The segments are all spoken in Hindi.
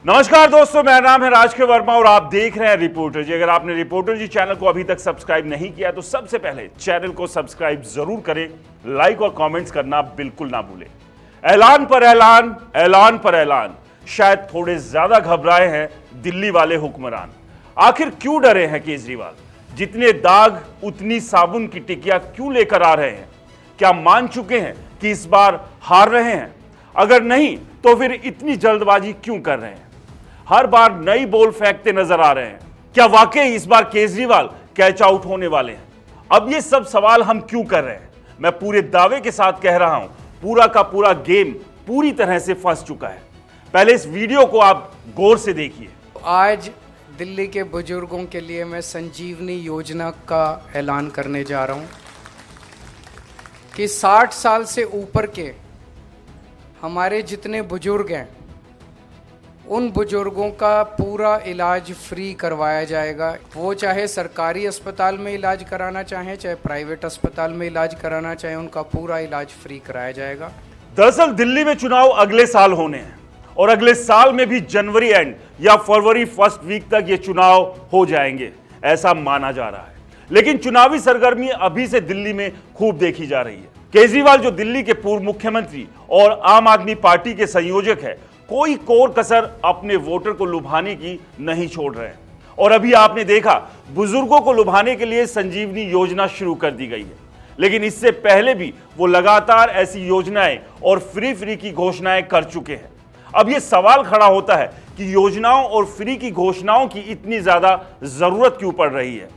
नमस्कार दोस्तों, मेरा नाम है राजकेश वर्मा और आप देख रहे हैं रिपोर्टर जी। अगर आपने रिपोर्टर जी चैनल को अभी तक सब्सक्राइब नहीं किया तो सबसे पहले चैनल को सब्सक्राइब जरूर करें, लाइक और कमेंट्स करना बिल्कुल ना भूलें। ऐलान पर ऐलान, ऐलान पर ऐलान, शायद थोड़े ज्यादा घबराए हैं दिल्ली वाले हुक्मरान। आखिर क्यों डरे हैं केजरीवाल? जितने दाग उतनी साबुन की टिकिया क्यों लेकर आ रहे हैं? क्या मान चुके हैं कि इस बार हार रहे हैं? अगर नहीं तो फिर इतनी जल्दबाजी क्यों कर रहे हैं? हर बार नई बॉल फेंकते नजर आ रहे हैं। क्या वाकई इस बार केजरीवाल कैच आउट होने वाले हैं? अब ये सब सवाल हम क्यों कर रहे हैं? मैं पूरे दावे के साथ कह रहा हूं, पूरा का पूरा गेम पूरी तरह से फंस चुका है। पहले इस वीडियो को आप गौर से देखिए। आज दिल्ली के बुजुर्गों के लिए मैं संजीवनी योजना का ऐलान करने जा रहा हूं कि 60 साल से ऊपर के हमारे जितने बुजुर्ग हैं उन बुजुर्गों का पूरा इलाज फ्री करवाया जाएगा। वो चाहे सरकारी अस्पताल में इलाज कराना चाहें, चाहे प्राइवेट अस्पताल में इलाज कराना चाहें, उनका पूरा इलाज फ्री कराया जाएगा। दरअसल दिल्ली में चुनाव अगले साल होने हैं और अगले साल में भी जनवरी एंड या फरवरी फर्स्ट वीक तक ये चुनाव हो जाएंगे, ऐसा माना जा रहा है। लेकिन चुनावी सरगर्मी अभी से दिल्ली में खूब देखी जा रही है। केजरीवाल जो दिल्ली के पूर्व मुख्यमंत्री और आम आदमी पार्टी के संयोजक है, कोई कोर कसर अपने वोटर को लुभाने की नहीं छोड़ रहे हैं। और अभी आपने देखा, बुजुर्गों को लुभाने के लिए संजीवनी योजना शुरू कर दी गई है। लेकिन इससे पहले भी वो लगातार ऐसी योजनाएं और फ्री की घोषणाएं कर चुके हैं। अब ये सवाल खड़ा होता है कि योजनाओं और फ्री की घोषणाओं की इतनी ज्यादा जरूरत क्यों पड़ रही है?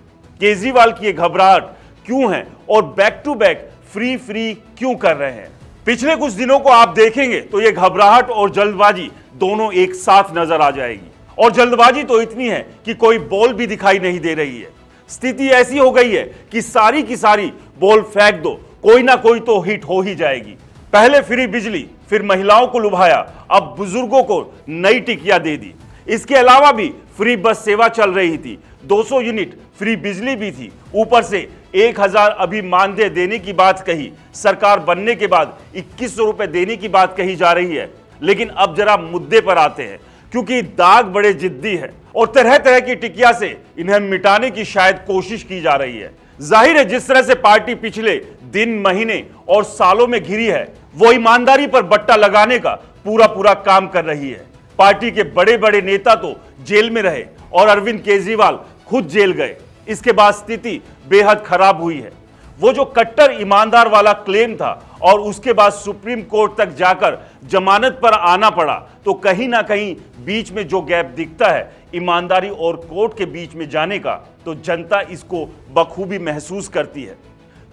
केजरीवाल की ये घबराहट क्यों है और बैक टू बैक फ्री क्यों कर रहे हैं? पिछले कुछ दिनों को आप देखेंगे तो ये घबराहट और जल्दबाजी दोनों एक साथ नजर आ जाएगी। और जल्दबाजी तो इतनी है कि कोई बॉल भी दिखाई नहीं दे रही है। स्थिति ऐसी हो गई है कि सारी की सारी बॉल फेंक दो, कोई ना कोई तो हिट हो ही जाएगी। पहले फ्री बिजली, फिर महिलाओं को लुभाया, अब बुजुर्गों को नई टिकिया दे दी। इसके अलावा भी फ्री बस सेवा चल रही थी, 200 यूनिट फ्री बिजली भी थी, ऊपर से 1000 अभी मानदेय देने की बात कही। सरकार बनने के बाद 2100 रुपए देने की बात कही जा रही है। लेकिन अब जरा मुद्दे पर आते हैं, क्योंकि दाग बड़े जिद्दी है और तरह तरह की टिकिया से इन्हें मिटाने की शायद कोशिश की जा रही है। जाहिर है, जिस तरह से पार्टी पिछले दिन, महीने और सालों में घिरी है, वो ईमानदारी पर बट्टा लगाने का पूरा काम कर रही है। पार्टी के बड़े बड़े नेता तो जेल में रहे और अरविंद केजरीवाल खुद जेल गए। इसके बाद स्थिति बेहद खराब हुई है। वो जो कट्टर ईमानदार वाला क्लेम था और उसके बाद सुप्रीम कोर्ट तक जाकर जमानत पर आना पड़ा, तो कहीं ना कहीं बीच में जो गैप दिखता है ईमानदारी और कोर्ट के बीच में जाने का, तो जनता इसको बखूबी महसूस करती है।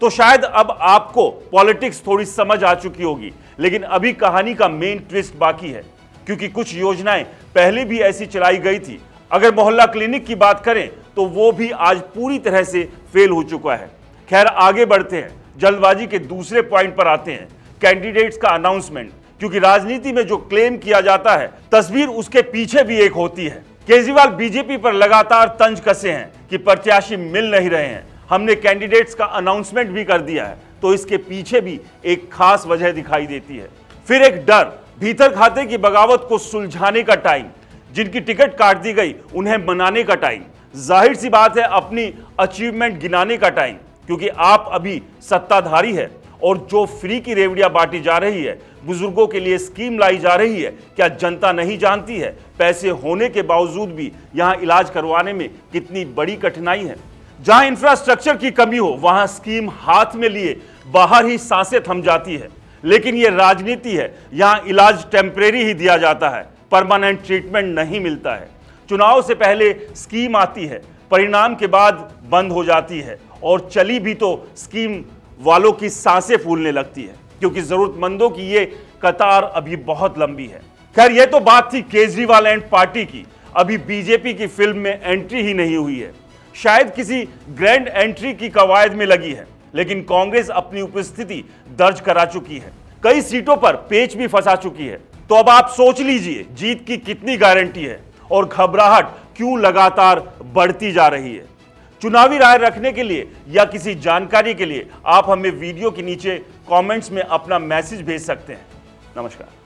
तो शायद अब आपको पॉलिटिक्स थोड़ी समझ आ चुकी होगी, लेकिन अभी कहानी का मेन ट्विस्ट बाकी है, क्योंकि कुछ योजनाएं पहले भी ऐसी चलाई गई थी। अगर मोहल्ला क्लिनिक की बात करें तो वो भी आज पूरी तरह से फेल हो चुका है। खैर, आगे बढ़ते हैं, जल्दबाजी के दूसरे पॉइंट पर आते हैं, कैंडिडेट्स का अनाउंसमेंट। क्योंकि राजनीति में जो क्लेम किया जाता है, तस्वीर उसके पीछे भी एक होती है। केजरीवाल बीजेपी पर लगातार तंज कसे हैं कि प्रत्याशी मिल नहीं रहे हैं, हमने कैंडिडेट्स का अनाउंसमेंट भी कर दिया है, तो इसके पीछे भी एक खास वजह दिखाई देती है। फिर एक डर, भीतर खाते की बगावत को सुलझाने का टाइम, जिनकी टिकट काट दी गई उन्हें मनाने का टाइम, जाहिर सी बात है अपनी अचीवमेंट गिनाने का टाइम, क्योंकि आप अभी सत्ताधारी है और जो फ्री की रेवड़ियां बांटी जा रही है, बुजुर्गों के लिए स्कीम लाई जा रही है, क्या जनता नहीं जानती है पैसे होने के बावजूद भी यहां इलाज करवाने में कितनी बड़ी कठिनाई है? जहां इंफ्रास्ट्रक्चर की कमी हो, वहां स्कीम हाथ में लिए बाहर ही सांसें थम जाती है। लेकिन यह राजनीति है, यहां इलाज टेम्परेरी ही दिया जाता है, परमानेंट ट्रीटमेंट नहीं मिलता है। चुनाव से पहले स्कीम आती है, परिणाम के बाद बंद हो जाती है, और चली भी तो स्कीम वालों की सांसें फूलने लगती है, क्योंकि जरूरतमंदों की ये कतार अभी बहुत लंबी है। खैर, यह तो बात थी केजरीवाल एंड पार्टी की। अभी बीजेपी की फिल्म में एंट्री ही नहीं हुई है, शायद किसी ग्रैंड एंट्री की कवायद में लगी है। लेकिन कांग्रेस अपनी उपस्थिति दर्ज करा चुकी है, कई सीटों पर पेच भी फंसा चुकी है। तो अब आप सोच लीजिए, जीत की कितनी गारंटी है और घबराहट क्यों लगातार बढ़ती जा रही है? चुनावी राय रखने के लिए या किसी जानकारी के लिए आप हमें वीडियो के नीचे कमेंट्स में अपना मैसेज भेज सकते हैं। नमस्कार।